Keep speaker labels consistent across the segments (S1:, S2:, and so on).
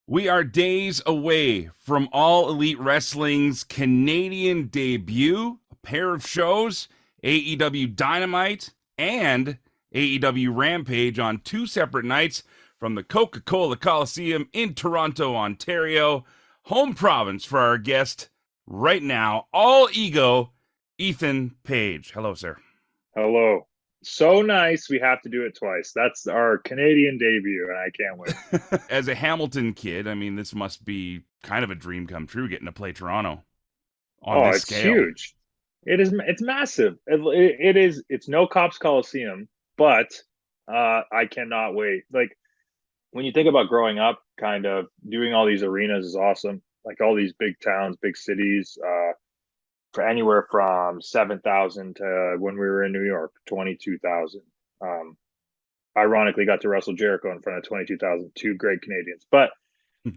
S1: We are days away from All Elite Wrestling's Canadian debut, a pair of shows, AEW Dynamite and AEW Rampage on two separate nights from the Coca-Cola Coliseum in Toronto, Ontario, home province for our guest right now, All Ego, Ethan Page. Hello, sir.
S2: Hello. So nice. We have to do it twice. That's our Canadian debut, and I can't wait.
S1: As a Hamilton kid, I mean, this must be kind of a dream come true getting to play Toronto on
S2: Oh,
S1: this
S2: it's
S1: scale.
S2: huge. It's massive. It is. It's no Cops Coliseum, but I cannot wait. Like when you think about growing up, kind of doing all these arenas is awesome. Like all these big towns, big cities, for anywhere from 7,000 to when we were in New York, 22,000. Um, Ironically, got to wrestle Jericho in front of 22,000, two great Canadians. But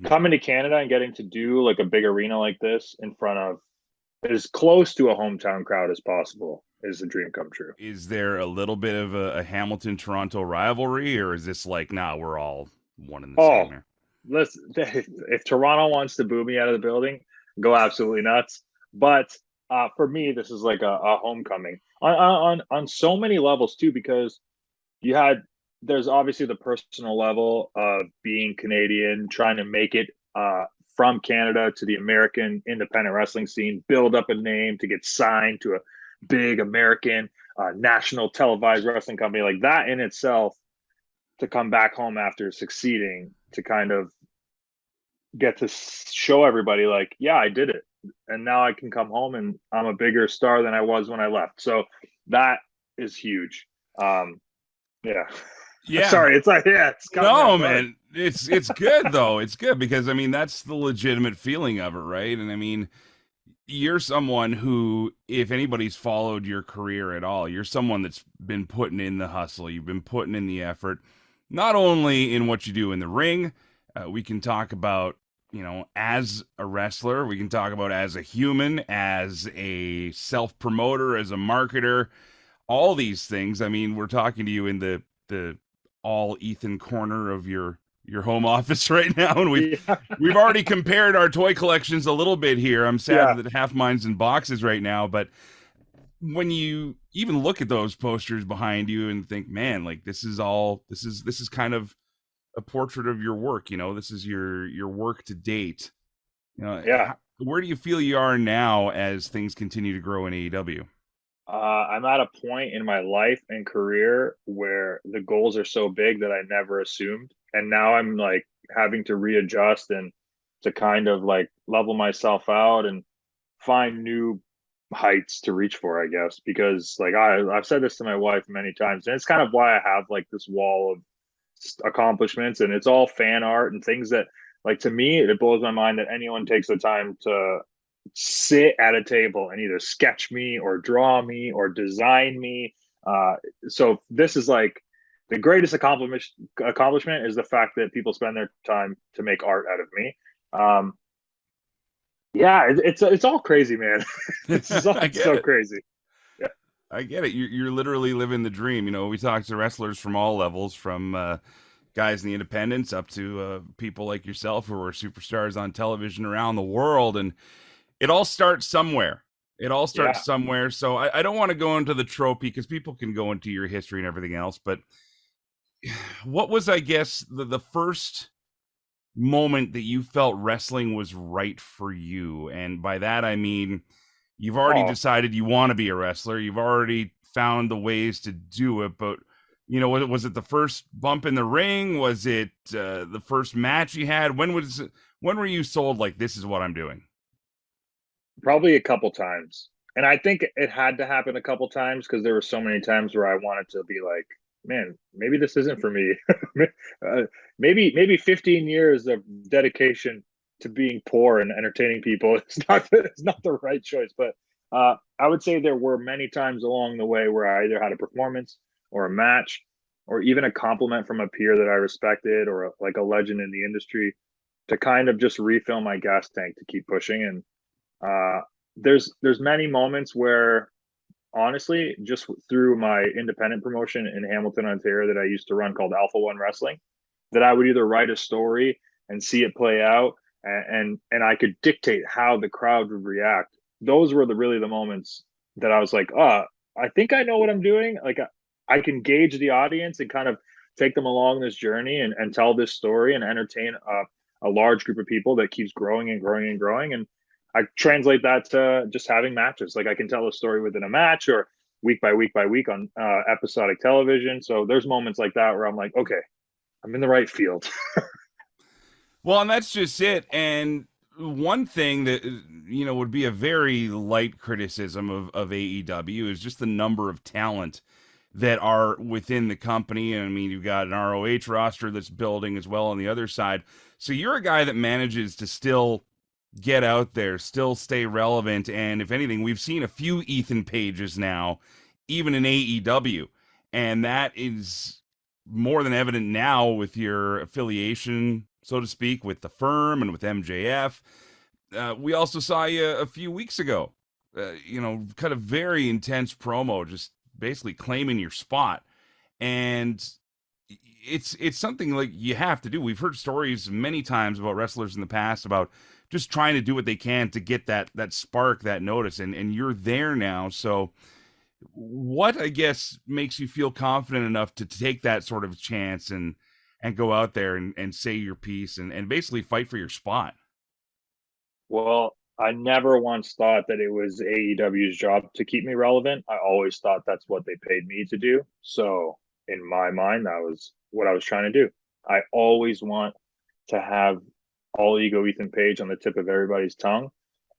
S2: coming to Canada and getting to do like a big arena like this in front of as close to a hometown crowd as possible is a dream come true.
S1: Is there a little bit of a Hamilton Toronto rivalry, or is this like, nah, we're all one and the
S2: Oh,
S1: same here?
S2: if Toronto wants to boo me out of the building, go absolutely nuts. But for me, this is like a homecoming on so many levels too, because you had there's obviously the personal level of being Canadian, trying to make it from Canada to the American independent wrestling scene, build up a name to get signed to a big American national televised wrestling company like that in itself. To come back home after succeeding, to kind of get to show everybody, like, yeah, I did it, and now I can come home and I'm a bigger star than I was when I left. So that is huge. Yeah.
S1: Yeah,
S2: Sorry, it's like, yeah, it's caught me
S1: no,
S2: off guard.
S1: man, it's good though. It's good because I mean that's the legitimate feeling of it, right? And I mean, you're someone who, if anybody's followed your career at all, you're someone that's been putting in the hustle. You've been putting in the effort, not only in what you do in the ring. We can talk about, as a wrestler. We can talk about as a human, as a self promoter, as a marketer. All these things. I mean, we're talking to you in the all Ethan corner of your home office right now, and
S2: Yeah,
S1: we've already compared our toy collections a little bit here. I'm sad
S2: yeah,
S1: that half mine's in boxes right now, but when you even look at those posters behind you and think, man, like this is kind of a portrait of your work. This is your work to date.
S2: yeah.
S1: Where do you feel you are now as things continue to grow in AEW?
S2: I'm at a point in my life and career where the goals are so big that I never assumed, and now I'm like having to readjust and to kind of like level myself out and find new heights to reach for, I guess, because like I've said this to my wife many times, and it's kind of why I have like this wall of accomplishments, and it's all fan art and things that, like, to me it blows my mind that anyone takes the time to sit at a table and either sketch me or draw me or design me. So this is like the greatest accomplishment is the fact that people spend their time to make art out of me. um yeah, it's all crazy, man. This is all
S1: I get
S2: so
S1: it.
S2: crazy. Yeah,
S1: I get it. You're literally living the dream. We talk to wrestlers from all levels, from guys in the independents up to people like yourself who are superstars on television around the world. And it all starts somewhere. It all starts
S2: yeah.
S1: somewhere. So I don't want to go into the trophy because people can go into your history and everything else. But what was, I guess, the first moment that you felt wrestling was right for you? And by that, I mean, you've already
S2: Oh,
S1: decided you want to be a wrestler. You've already found the ways to do it. But, was it the first bump in the ring? Was it the first match you had? When were you sold like, this is what I'm doing?
S2: probably a couple times. And I think it had to happen a couple times because there were so many times where I wanted to be like, man, maybe this isn't for me. uh, maybe 15 years of dedication to being poor and entertaining people it's not the right choice. But I would say there were many times along the way where I either had a performance or a match or even a compliment from a peer that I respected or like a legend in the industry to kind of just refill my gas tank to keep pushing. And uh, there's many moments where honestly, just through my independent promotion in Hamilton, Ontario, that I used to run called Alpha One Wrestling, that I would either write a story and see it play out, and I could dictate how the crowd would react. Those were really the moments that I was like, oh, I think I know what I'm doing. Like I can gauge the audience and kind of take them along this journey and tell this story and entertain a large group of people that keeps growing and growing and growing. And I translate that to just having matches. Like I can tell a story within a match or week by week by week on episodic television. So there's moments like that where I'm like, okay, I'm in the right field.
S1: Well, and that's just it. And one thing that would be a very light criticism of AEW is just the number of talent that are within the company. And I mean, you've got an ROH roster that's building as well on the other side. So you're a guy that manages to still get out there, still stay relevant. And if anything, we've seen a few Ethan Pages now, even in AEW. And that is more than evident now with your affiliation, so to speak, with the firm and with MJF. We also saw you a few weeks ago, kind of very intense promo, just basically claiming your spot. And it's something like you have to do. We've heard stories many times about wrestlers in the past about just trying to do what they can to get that spark, that notice, and you're there now. So what, I guess, makes you feel confident enough to take that sort of chance and go out there and say your piece and basically fight for your spot?
S2: Well, I never once thought that it was AEW's job to keep me relevant. I always thought that's what they paid me to do. So in my mind, that was what I was trying to do. I always want to have all ego Ethan Page on the tip of everybody's tongue,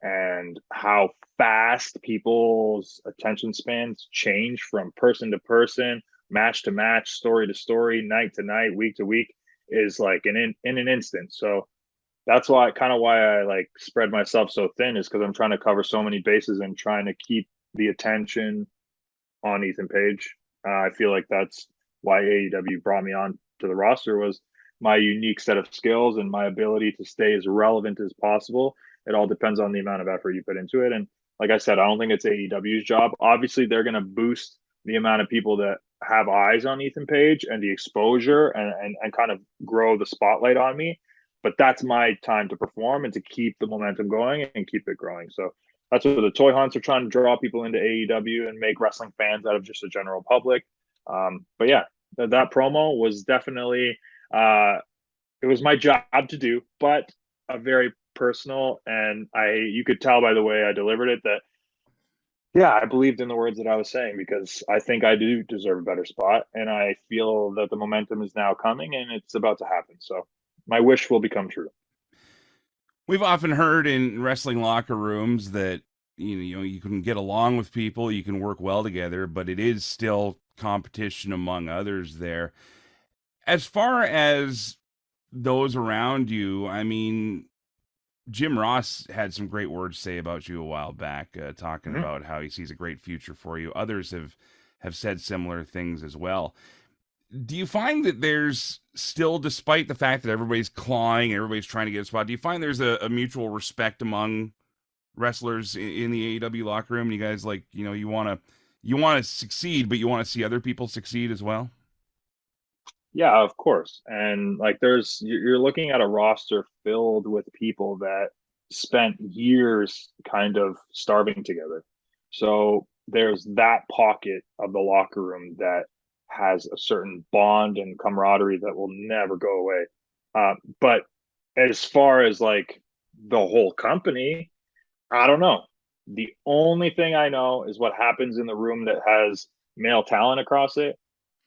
S2: and how fast people's attention spans change from person to person, match to match, story to story, night to night, week to week is like in an instant. So that's why I like spread myself so thin, is because I'm trying to cover so many bases and trying to keep the attention on Ethan Page. I feel like that's why AEW brought me on to the roster, was my unique set of skills and my ability to stay as relevant as possible. It all depends on the amount of effort you put into it. And like I said, I don't think it's AEW's job. Obviously, they're going to boost the amount of people that have eyes on Ethan Page and the exposure and kind of grow the spotlight on me. But that's my time to perform and to keep the momentum going and keep it growing. So that's what the toy hunts are trying to draw people into AEW and make wrestling fans out of just the general public. But yeah, that promo was definitely it was my job to do, but a very personal, and you could tell by the way I delivered it that yeah, I believed in the words that I was saying, because I think I do deserve a better spot, and I feel that the momentum is now coming and it's about to happen. So my wish will become true.
S1: We've often heard in wrestling locker rooms that you can get along with people, you can work well together, but it is still competition among others there. As far as those around you, I mean, Jim Ross had some great words to say about you a while back, talking about how he sees a great future for you. Others have said similar things as well. Do you find that there's still, despite the fact that everybody's clawing, everybody's trying to get a spot, do you find there's a mutual respect among wrestlers in the AEW locker room? And you guys, like, you want to succeed, but you want to see other people succeed as well?
S2: Yeah, of course. And like you're looking at a roster filled with people that spent years kind of starving together. So there's that pocket of the locker room that has a certain bond and camaraderie that will never go away. But as far as like the whole company, I don't know. The only thing I know is what happens in the room that has male talent across it.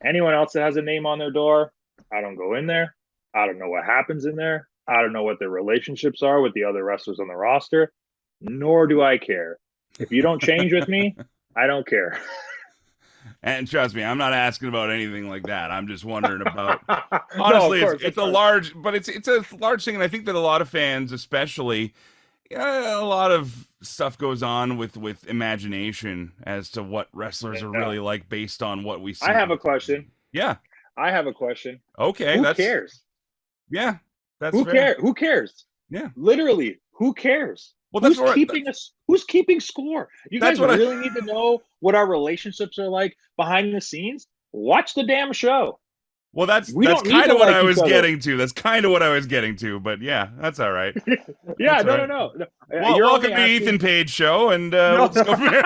S2: Anyone else that has a name on their door, I don't go in there. I don't know what happens in there. I don't know what their relationships are with the other wrestlers on the roster, nor do I care. If you don't change with me, I don't care.
S1: And trust me, I'm not asking about anything like that. I'm just wondering about.
S2: No,
S1: Honestly,
S2: of course,
S1: it's a large, but it's a large thing, and I think that a lot of fans, especially, a lot of stuff goes on with imagination as to what wrestlers are really like based on what we see.
S2: I have a question.
S1: Yeah.
S2: I have a question.
S1: Okay,
S2: Who cares?
S1: Yeah, that's
S2: who
S1: fair.
S2: cares? Who cares?
S1: Yeah.
S2: Literally, who cares?
S1: Well, that's
S2: who's keeping score? You guys really need to know what our relationships are like behind the scenes? Watch the damn show.
S1: Well,
S2: We
S1: that's
S2: don't need
S1: kind
S2: to
S1: of what
S2: like
S1: I
S2: each
S1: was
S2: other.
S1: getting to. That's kind of what I was getting to. But yeah, that's all right.
S2: Yeah,
S1: That's all
S2: no, no,
S1: right.
S2: no. No.
S1: Well,
S2: You're only
S1: welcome to Ethan
S2: asking.
S1: Page show, and we'll
S2: No,
S1: just go from here.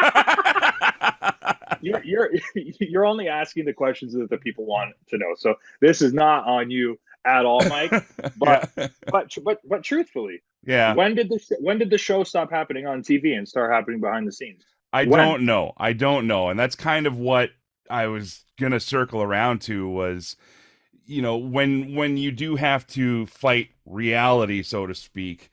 S2: you're you're only asking the questions that the people want to know. So this is not on you at all, Mike.
S1: Yeah,
S2: But but truthfully,
S1: yeah.
S2: when did the show stop happening on TV and start happening behind the scenes?
S1: I
S2: When?
S1: don't know. I don't know, and that's kind of what I was gonna circle around to was, when you do have to fight reality, so to speak,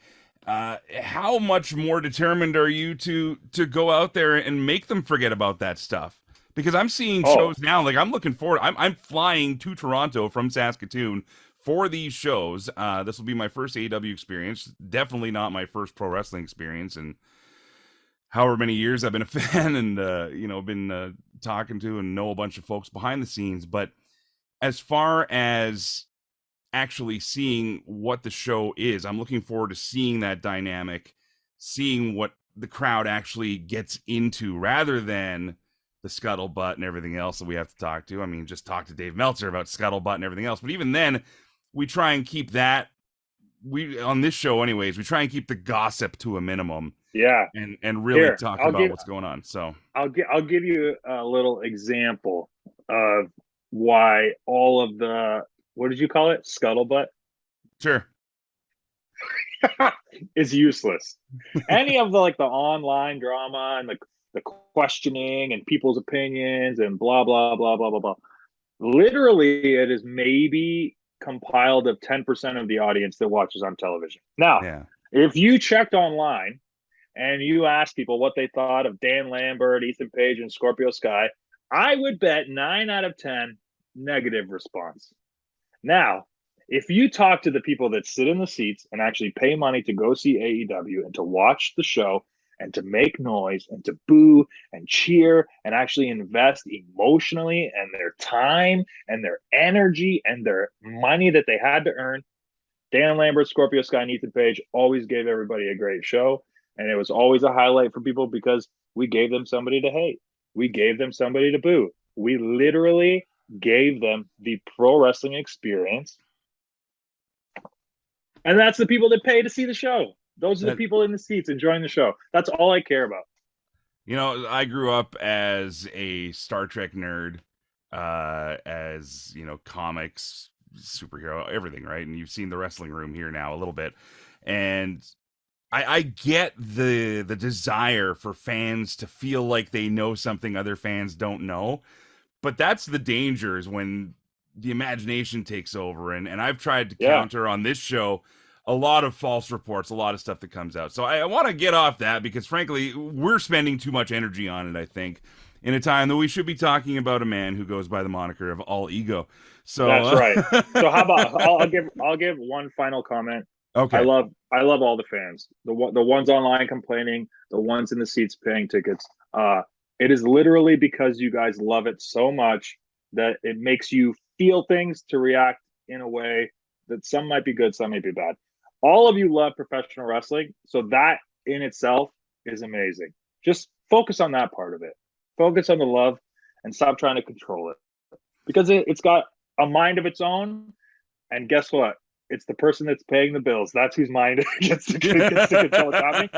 S1: how much more determined are you to go out there and make them forget about that stuff? Because I'm seeing
S2: Oh,
S1: shows now, like I'm looking forward. I'm flying to Toronto from Saskatoon for these shows. This will be my first AEW experience. Definitely not my first pro wrestling experience, and however many years I've been a fan and been talking to and know a bunch of folks behind the scenes. But as far as actually seeing what the show is, I'm looking forward to seeing that dynamic, seeing what the crowd actually gets into rather than the scuttlebutt and everything else that we have to talk to. I mean, just talk to Dave Meltzer about scuttlebutt and everything else. But even then, we try and keep that, we on this show anyways, we try and keep the gossip to a minimum
S2: yeah.
S1: and really
S2: Here,
S1: talk about what's going on. So
S2: I'll give you a little example of why all of the, what did you call it? Scuttlebutt
S1: sure.
S2: is useless. Any of the like the online drama and the questioning and people's opinions and blah blah blah blah blah blah. Literally, it is maybe compiled of 10% of the audience that watches on television. Now,
S1: Yeah.
S2: if you checked online and you asked people what they thought of Dan Lambert, Ethan Page, and Scorpio Sky, I would bet 9 out of 10 negative response. Now, if you talk to the people that sit in the seats and actually pay money to go see AEW and to watch the show and to make noise and to boo and cheer and actually invest emotionally and their time and their energy and their money that they had to earn, Dan Lambert, Scorpio Sky, and Ethan Page always gave everybody a great show. And it was always a highlight for people because we gave them somebody to hate. We gave them somebody to boo. We literally gave them the pro wrestling experience. And that's the people that pay to see the show. Those are the
S1: That
S2: people in the seats enjoying the show. That's all I care about.
S1: I grew up as a Star Trek nerd, as comics, superhero, everything, right? And you've seen the wrestling room here now a little bit, and I get the desire for fans to feel like they know something other fans don't know, but that's the danger is when the imagination takes over, and I've tried to
S2: Yeah.
S1: counter on this show a lot of false reports, a lot of stuff that comes out. So I want to get off that because frankly, we're spending too much energy on it, I think, in a time that we should be talking about a man who goes by the moniker of All Ego. So
S2: That's right. So how about I'll give one final comment.
S1: okay.
S2: I love all the fans. The ones online complaining, the ones in the seats paying tickets. It is literally because you guys love it so much that it makes you feel things to react in a way that some might be good, some might be bad. All of you love professional wrestling, so that in itself is amazing. Just focus on that part of it. Focus on the love and stop trying to control it because it's got a mind of its own. And guess what? It's the person that's paying the bills. That's whose mind gets to control what's happening.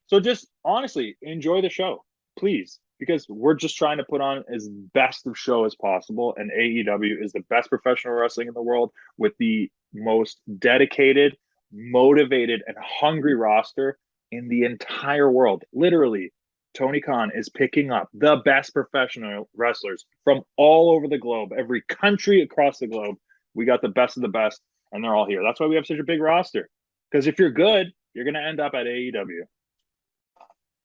S2: So just honestly enjoy the show, please, because we're just trying to put on as best of show as possible. And AEW is the best professional wrestling in the world with the most dedicated, motivated, and hungry roster in the entire world. Literally, Tony Khan is picking up the best professional wrestlers from all over the globe, every country across the globe. We got the best of the best, and they're all here. That's why we have such a big roster. Because if you're good, you're going to end up at AEW.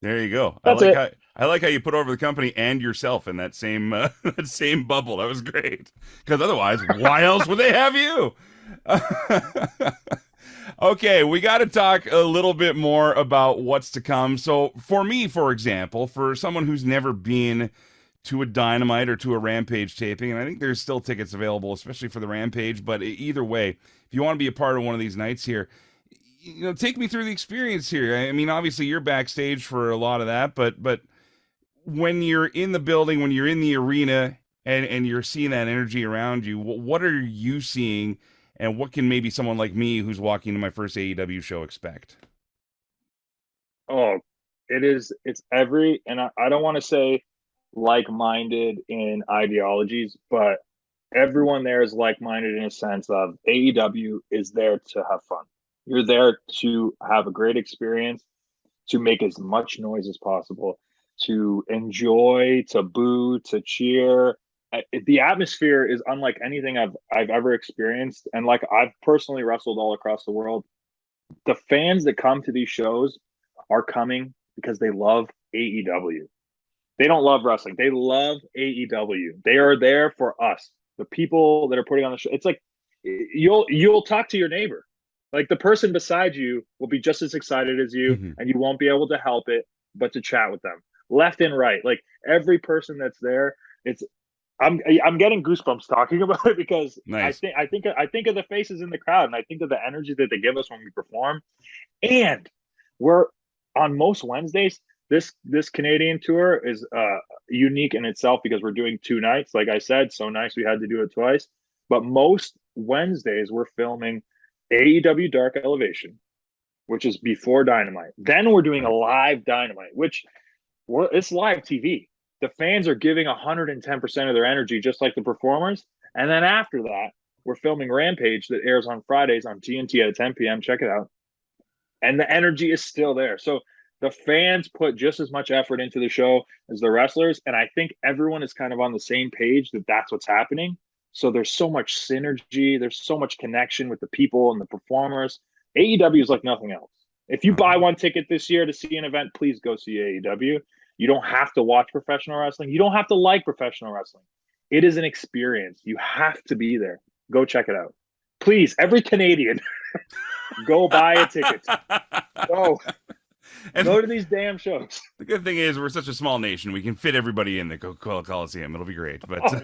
S1: There you go.
S2: That's it.
S1: I like how you put over the company and yourself in that same that same bubble. That was great. Because otherwise, why else would they have you? Okay, we got to talk a little bit more about what's to come. So, for me, for example, for someone who's never been to a Dynamite or to a Rampage taping, and I think there's still tickets available, especially for the Rampage, but either way, if you want to be a part of one of these nights here, take me through the experience here. I mean, obviously you're backstage for a lot of that, but when you're in the building, when you're in the arena, and you're seeing that energy around you. What are you seeing, and what can maybe someone like me who's walking to my first AEW show expect?
S2: Oh, it's every, and I don't want to say like-minded in ideologies, but everyone there is like-minded in a sense of AEW is there to have fun. You're there to have a great experience, to make as much noise as possible, to enjoy, to boo, to cheer. The atmosphere is unlike anything I've ever experienced, and like I've personally wrestled all across the world. The fans that come to these shows are coming because they love AEW. They don't love wrestling. They love AEW. They are there for us, the people that are putting on the show. It's like you'll talk to your neighbor. Like the person beside you will be just as excited as you,
S1: Mhm.
S2: and you won't be able to help it but to chat with them, left and right. Like every person that's there, it's I'm getting goosebumps talking about it because
S1: Nice.
S2: I think of the faces in the crowd, and I think of the energy that they give us when we perform. And we're on most Wednesdays. This Canadian tour is unique in itself because we're doing 2 nights. Like I said, so nice we had to do it twice. But most Wednesdays we're filming AEW Dark Elevation, which is before Dynamite. Then we're doing a
S1: Right.
S2: live Dynamite, which it's live TV. The fans are giving 110% of their energy, just like the performers. And then after that, we're filming Rampage that airs on Fridays on TNT at 10 p.m. Check it out. And the energy is still there. So the fans put just as much effort into the show as the wrestlers. And I think everyone is kind of on the same page that that's what's happening. So there's so much synergy. There's so much connection with the people and the performers. AEW is like nothing else. If you buy one ticket this year to see an event, please go see AEW. You don't have to watch professional wrestling. You don't have to like professional wrestling. It is an experience. You have to be there. Go check it out. Please, every Canadian, go buy a ticket. Go.
S1: And
S2: Go to these damn shows.
S1: the good thing is we're such a small nation; we can fit everybody in the Coca Coliseum. It'll be great. But
S2: Oh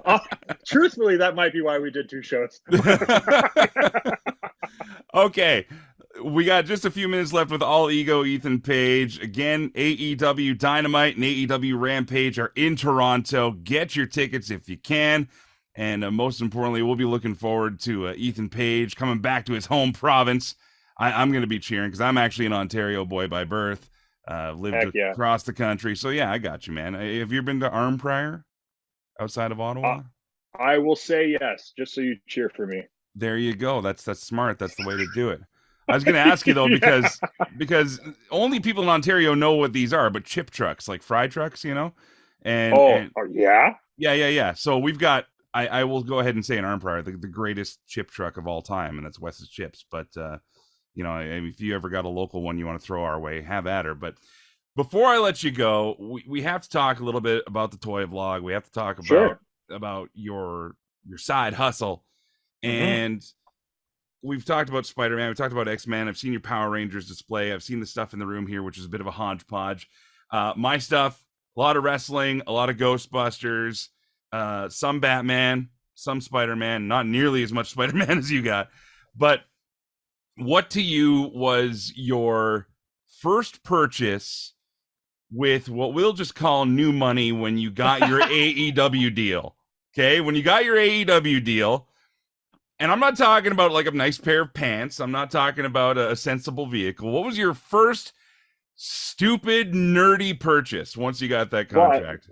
S2: yeah. Truthfully, that might be why we did 2 shows.
S1: Okay, we got just a few minutes left with All Ego Ethan Page. Again, AEW Dynamite and AEW Rampage are in Toronto. Get your tickets if you can. And most importantly, we'll be looking forward to Ethan Page coming back to his home province. I'm going to be cheering because I'm actually an Ontario boy by birth. Lived
S2: Yeah.
S1: across the country. So, yeah, I got you, man. Have you been to Arnprior outside of Ottawa?
S2: I will say yes, just so you cheer for me.
S1: There you go. That's smart. That's the way to do it. I was going to ask you though
S2: Yeah.
S1: because only people in Ontario know what these are, but chip trucks, like fry trucks, and
S2: Oh,
S1: and
S2: yeah.
S1: yeah. So we've got. I will go ahead and say an Arnprior, the greatest chip truck of all time, and that's Wes's Chips. But if you ever got a local one you want to throw our way, have at her. But before I let you go, we have to talk a little bit about the toy vlog. We have to talk
S2: Sure.
S1: about your side hustle.
S2: Mm-hmm.
S1: And we've talked about Spider-Man. We talked about X-Men. I've seen your Power Rangers display. I've seen the stuff in the room here, which is a bit of a hodgepodge. My stuff, a lot of wrestling, a lot of Ghostbusters, some Batman, some Spider-Man, not nearly as much Spider-Man as you got. But what to you was your first purchase with what we'll just call new money when you got your AEW deal? Okay, when you got your AEW deal, and I'm not talking about like a nice pair of pants. I'm not talking about a sensible vehicle. What was your first stupid, nerdy purchase once you got that contract?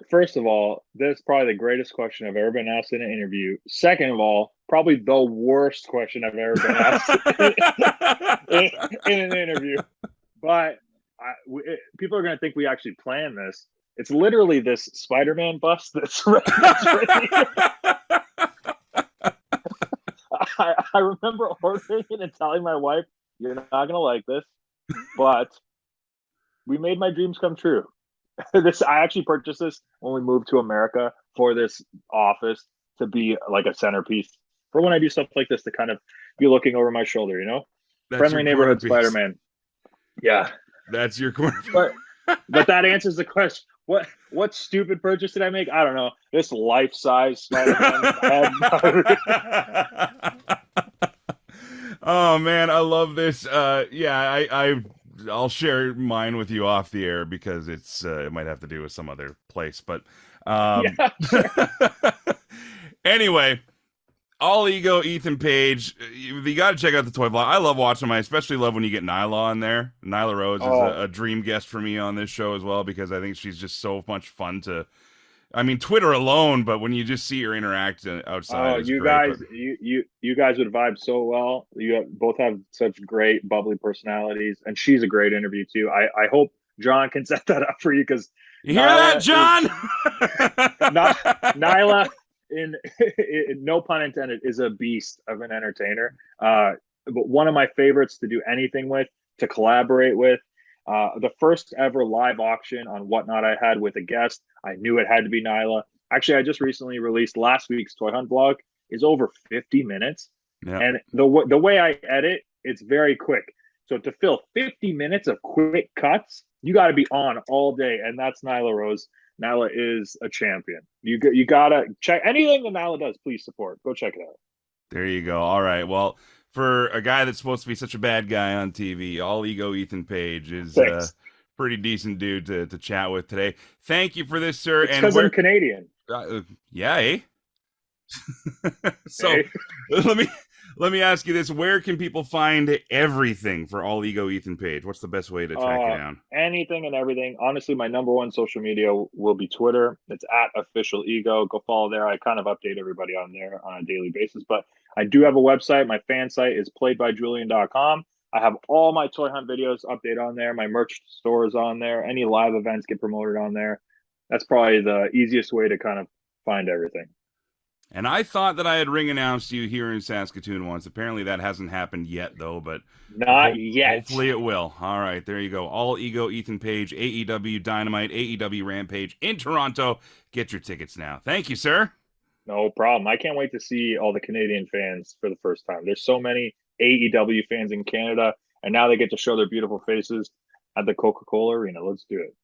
S2: First of all, that's probably the greatest question I've ever been asked in an interview. Second of all, probably the worst question I've ever been asked in an interview. But people are going to think we actually planned this. It's literally this Spider-Man bus that's right here. I remember ordering it and telling my wife, "You're not going to like this," but we made my dreams come true. I actually purchased this when we moved to America for this office to be like a centerpiece for when I do stuff like this to kind of be looking over my shoulder,
S1: That's
S2: friendly
S1: your
S2: neighborhood
S1: corner piece.
S2: Spider-Man. Yeah,
S1: That's your corner piece.
S2: but that answers the question. What stupid purchase did I make? I don't know. This life-size Spider-Man head.
S1: Oh man, I love this. Yeah, I I'll share mine with you off the air because it might have to do with some other place. But
S2: Yeah, sure.
S1: anyway, all ego Ethan Page. You got to check out the toy vlog. I love watching them. I especially love when you get Nyla on there. Nyla Rose is
S2: Oh,
S1: a dream guest for me on this show as well because I think she's just so much fun to. I mean, Twitter alone, but when you just see her interact outside,
S2: oh,
S1: is
S2: you
S1: great. But
S2: guys, you guys would vibe so well. Both have such great bubbly personalities, and she's a great interview too. I hope John can set that up for you because
S1: you hear that,
S2: Nyla is
S1: John?
S2: not Nyla in no pun intended is a beast of an entertainer. But one of my favorites to do anything with, to collaborate with. The first ever live auction on Whatnot I had with a guest, I knew it had to be Nyla. Actually, I just recently released last week's Toy Hunt vlog. Is over 50 minutes,
S1: Yeah.
S2: and the way I edit, it's very quick. So to fill 50 minutes of quick cuts, you got to be on all day, and that's Nyla Rose. Nyla is a champion. You gotta check anything that Nyla does. Please support. Go check it out.
S1: There you go. All right. Well, for a guy that's supposed to be such a bad guy on TV, all ego Ethan Page is
S2: Thanks.
S1: pretty decent dude to chat with today. Thank you for this, sir.
S2: It's
S1: And
S2: because I'm
S1: where?
S2: Canadian.
S1: Yeah, eh? So
S2: Okay.
S1: let me let me ask you this: where can people find everything for all ego Ethan Page? What's the best way to track you down?
S2: Anything and everything. Honestly, my number one social media will be Twitter. It's at official ego. Go follow there. I kind of update everybody on there on a daily basis. But I do have a website. My fan site is playedbyjulian.com. I have all my Toy Hunt videos update on there. My merch store is on there. Any live events get promoted on there. That's probably the easiest way to kind of find everything.
S1: And I thought that I had ring announced you here in Saskatoon once. Apparently that hasn't happened yet, though, but
S2: Not yet.
S1: hopefully it will. All right, there you go. All Ego Ethan Page, AEW Dynamite, AEW Rampage in Toronto. Get your tickets now. Thank you, sir.
S2: No problem. I can't wait to see all the Canadian fans for the first time. There's so many AEW fans in Canada, and now they get to show their beautiful faces at the Coca-Cola Arena. Let's do it.